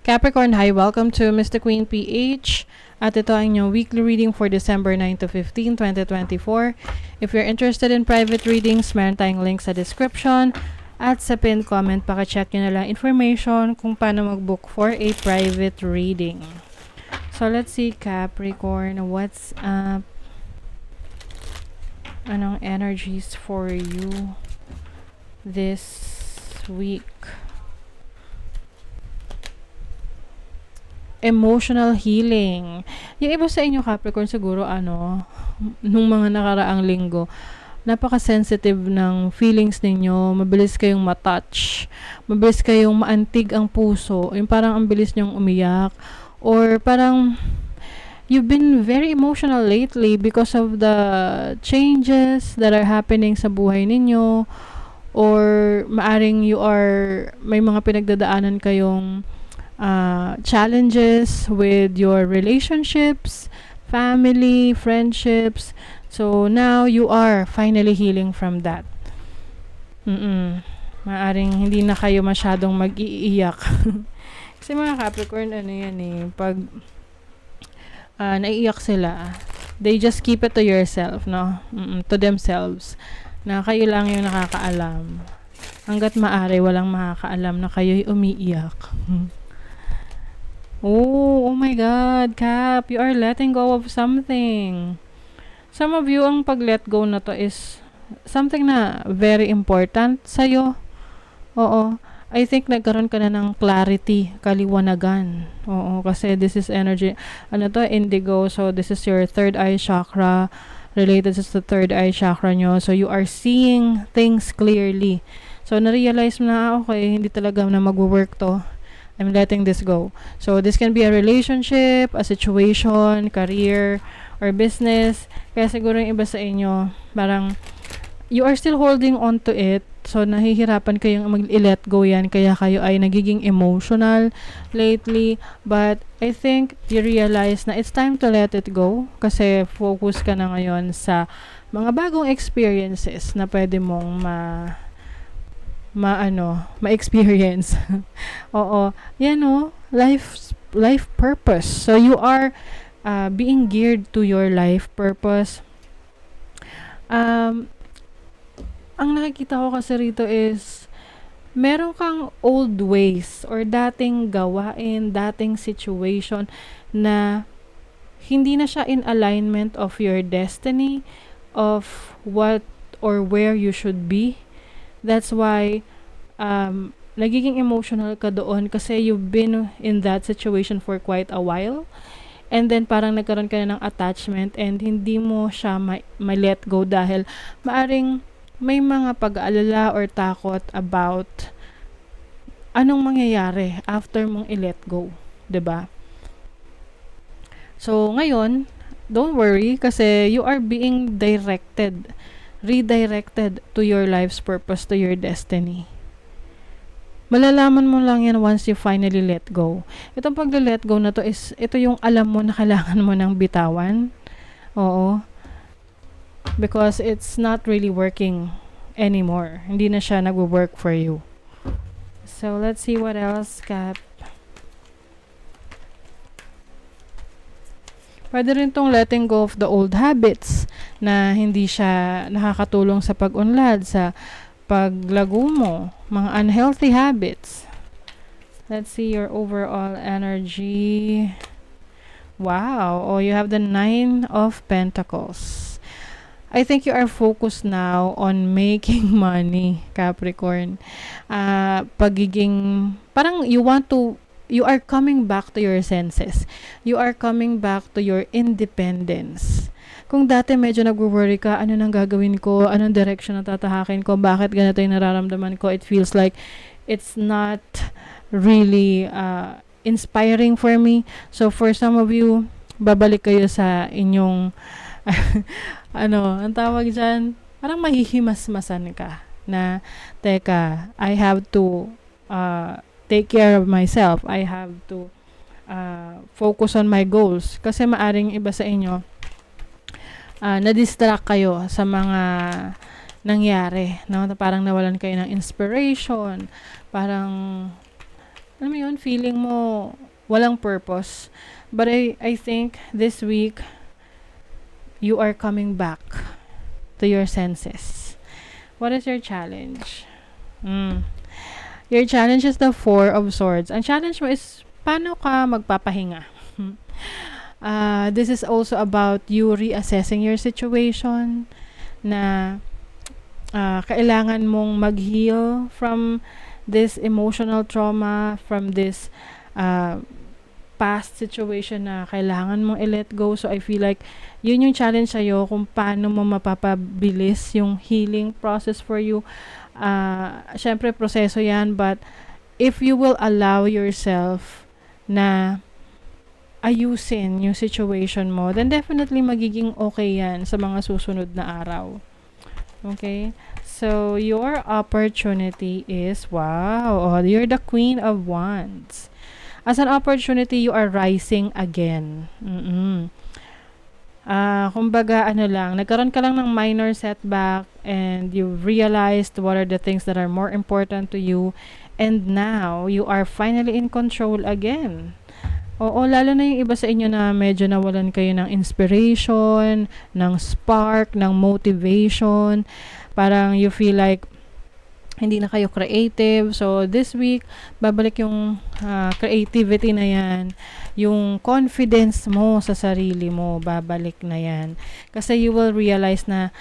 Capricorn, hi! Welcome to Mr. Queen PH. At ito ang inyong weekly reading for December 9 to 15, 2024. If you're interested in private readings, meron tayong link sa description. At sa pinned comment, paka-check nyo na lang information kung paano mag-book for a private reading. So, let's see, Capricorn, what's up? Anong energies for you this week? Emotional healing. Yung iba sa inyo, Capricorn, siguro nung mga nakaraang linggo, napaka-sensitive ng feelings ninyo, mabilis kayong matouch, mabilis kayong maantig ang puso, yung parang ang bilis nyong umiyak, or parang you've been very emotional lately because of the changes that are happening sa buhay ninyo, or maaring may mga pinagdadaanan kayong challenges with your relationships, family, friendships. So now you are finally healing from that. Maaring hindi na kayo masyadong mag-iiyak. Kasi mga Capricorn, pag naiiyak sila, they just keep it to yourself, no? To themselves. Na kayo lang yung nakakaalam. Hanggat maaari, walang makakaalam na kayo'y umiiyak. Oh my God, Cap, you are letting go of something. Some of you, ang pag-let go na to is something na very important sa'yo. Oo. I think nagkaroon ka na ng clarity, kaliwanagan. Oo, kasi this is energy. Indigo. So, this is your third eye chakra. Related sa third eye chakra nyo. So, you are seeing things clearly. So, na-realize mo na, okay, hindi talaga na mag-work to. I'm letting this go. So, this can be a relationship, a situation, career, or business. Kaya siguro yung iba sa inyo, parang, you are still holding on to it. So, nahihirapan kayong mag-let go yan. Kaya kayo ay nagiging emotional lately. But, I think you realize na it's time to let it go. Kasi, focus ka na ngayon sa mga bagong experiences na pwede mong ma-experience. Oo. Yan life purpose. So, you are being geared to your life purpose. Ang nakikita ko kasi rito is meron kang old ways or dating gawain, dating situation na hindi na siya in alignment of your destiny, of what or where you should be. That's why nagiging emotional ka doon kasi you've been in that situation for quite a while. And then parang nagkaroon ka na ng attachment and hindi mo siya ma-let go dahil maaring may mga pag-aalala or takot about anong mangyayari after mong i-let go. 'Di ba? So, ngayon, don't worry kasi you are being redirected to your life's purpose, to your destiny. Malalaman mo lang yan once you finally let go. Itong pag-let go na to is, ito yung alam mo na kailangan mo ng bitawan. Oo. Because it's not really working anymore. Hindi na siya nag-work for you. So, let's see what else, Cap. Pwede rin tong letting go of the old habits na hindi siya nakakatulong sa pag-unlad, sa paglago mo, mga unhealthy habits. Let's see your overall energy. Wow. Oh, you have the 9 of Pentacles. I think you are focused now on making money, Capricorn. Parang you are coming back to your senses. You are coming back to your independence. Kung dati medyo nag-worry ka, ano nang gagawin ko, anong direction na tatahakin ko, bakit ganito yung nararamdaman ko, it feels like it's not really inspiring for me. So for some of you, babalik kayo sa inyong ang tawag dyan, parang mahihimas-masan ka na, teka, I have to take care of myself. I have to focus on my goals. Kasi maaring iba sa inyo, na-distract kayo sa mga nangyari. No? Parang nawalan kayo ng inspiration. Parang alam mo yun, feeling mo walang purpose. But I think this week, you are coming back to your senses. What is your challenge? Mm. Your challenge is the Four of Swords. Ang challenge mo is, paano ka magpapahinga? This is also about you reassessing your situation, na kailangan mong mag-heal from this emotional trauma, from this past situation na kailangan mong i-let go. So I feel like yun yung challenge sa'yo, kung paano mo mapapabilis yung healing process for you. Syempre proseso yan, but if you will allow yourself na ayusin yung situation mo, then definitely magiging okay yan sa mga susunod na araw. Okay? So, your opportunity is, wow, you're the Queen of Wands. As an opportunity, you are rising again. Kumbaga, nagkaroon ka lang ng minor setback and you realized what are the things that are more important to you, and now, you are finally in control again. Oo, lalo na yung iba sa inyo na medyo nawalan kayo ng inspiration, ng spark, ng motivation. Parang you feel like hindi na kayo creative. So, this week, babalik yung creativity na yan. Yung confidence mo sa sarili mo, babalik na yan. Kasi you will realize na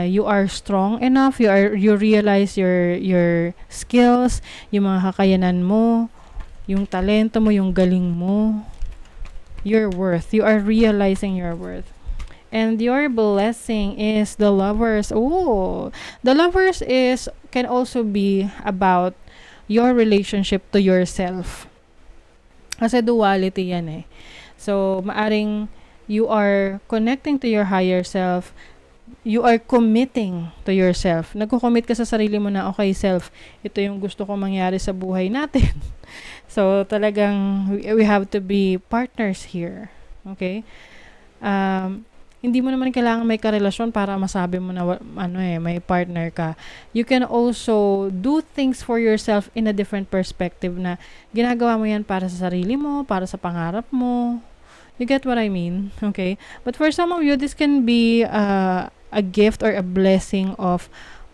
you are strong enough. You realize your skills, yung mga kakayanan mo, yung talento mo, yung galing mo, your worth. You are realizing your worth. And your blessing is the Lovers. Oh, the Lovers can also be about your relationship to yourself. Kasi duality yan eh. So, maaring you are connecting to your higher self. You are committing to yourself. Nagko-commit ka sa sarili mo na, okay self, ito yung gusto ko mangyari sa buhay natin. So, talagang we have to be partners here. Okay? Hindi mo naman kailangan may karelasyon para masabi mo na may partner ka. You can also do things for yourself in a different perspective, na ginagawa mo yan para sa sarili mo, para sa pangarap mo. You get what I mean? Okay? But for some of you, this can be a gift or a blessing of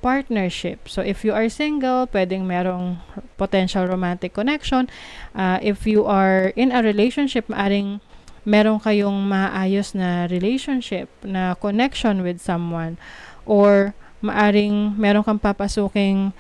partnership. So, if you are single, pwedeng merong potential romantic connection. If you are in a relationship, maaring meron kayong maayos na relationship, na connection with someone. Or, maaring meron kang papasuking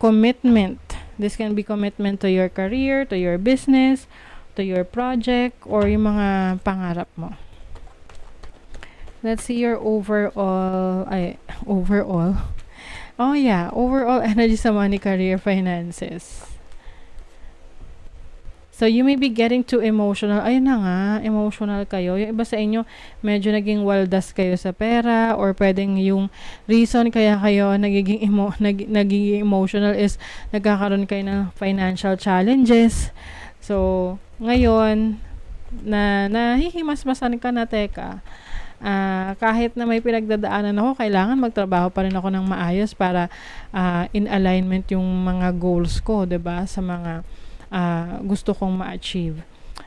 commitment. This can be commitment to your career, to your business, to your project, or yung mga pangarap mo. Let's see your overall energy sa money, career, finances. So, you may be getting too emotional. Ayun na nga, emotional kayo. Yung iba sa inyo, medyo naging waldas kayo sa pera, or pwedeng yung reason kaya kayo nagiging emotional is nagkakaroon kayo ng financial challenges. So, ngayon, nahihimas-masan ka na, teka, kahit na may pinagdadaanan ako, kailangan magtrabaho pa rin ako ng maayos para in alignment yung mga goals ko, 'di ba, sa mga gusto kong ma-achieve.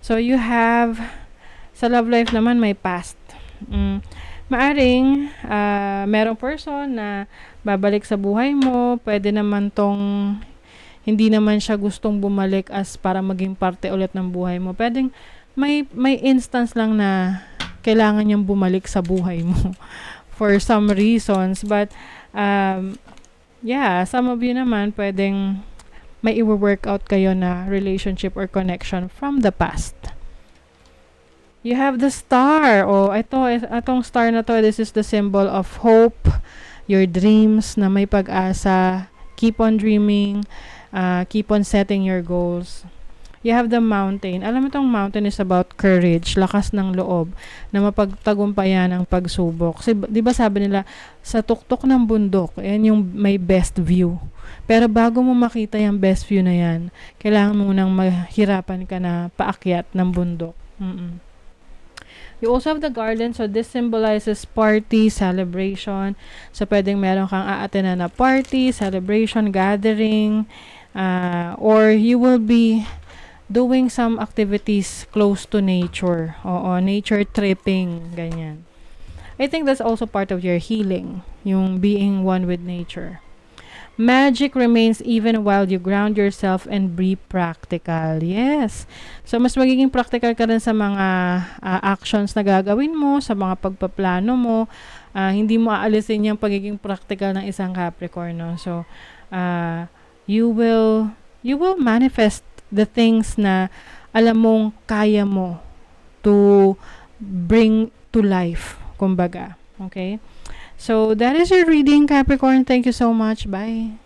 So, you have, sa love life naman, may past. Maaring, merong person na babalik sa buhay mo, pwede naman tong, hindi naman siya gustong bumalik as para maging parte ulit ng buhay mo. Pwedeng, may instance lang na kailangan niyang bumalik sa buhay mo for some reasons. But, some of you naman, pwedeng may i-work out kayo na relationship or connection from the past. You have the star. Itong star na to, this is the symbol of hope, your dreams, na may pag-asa. Keep on dreaming, keep on setting your goals. You have the mountain. Alam mo, itong mountain is about courage, lakas ng loob, na mapagtagumpayan ang pagsubok. Kasi, di ba sabi nila, sa tuktok ng bundok, yan yung may best view. Pero bago mo makita yung best view na yan, kailangan mo nang mahirapan ka na paakyat ng bundok. You also have the garden, so this symbolizes party, celebration. So, pwedeng meron kang aatenan na party, celebration, gathering, or you will be doing some activities close to nature. Oo, nature tripping, ganyan. I think that's also part of your healing, yung being one with nature. Magic remains even while you ground yourself and be practical. Yes. So, mas magiging practical ka rin sa mga actions na gagawin mo, sa mga pagpaplano mo. Hindi mo aalisin yung pagiging practical ng isang Capricorn, no? So, you will manifest the things na alam mong kaya mo to bring to life, kumbaga. Okay? So, that is your reading, Capricorn. Thank you so much. Bye.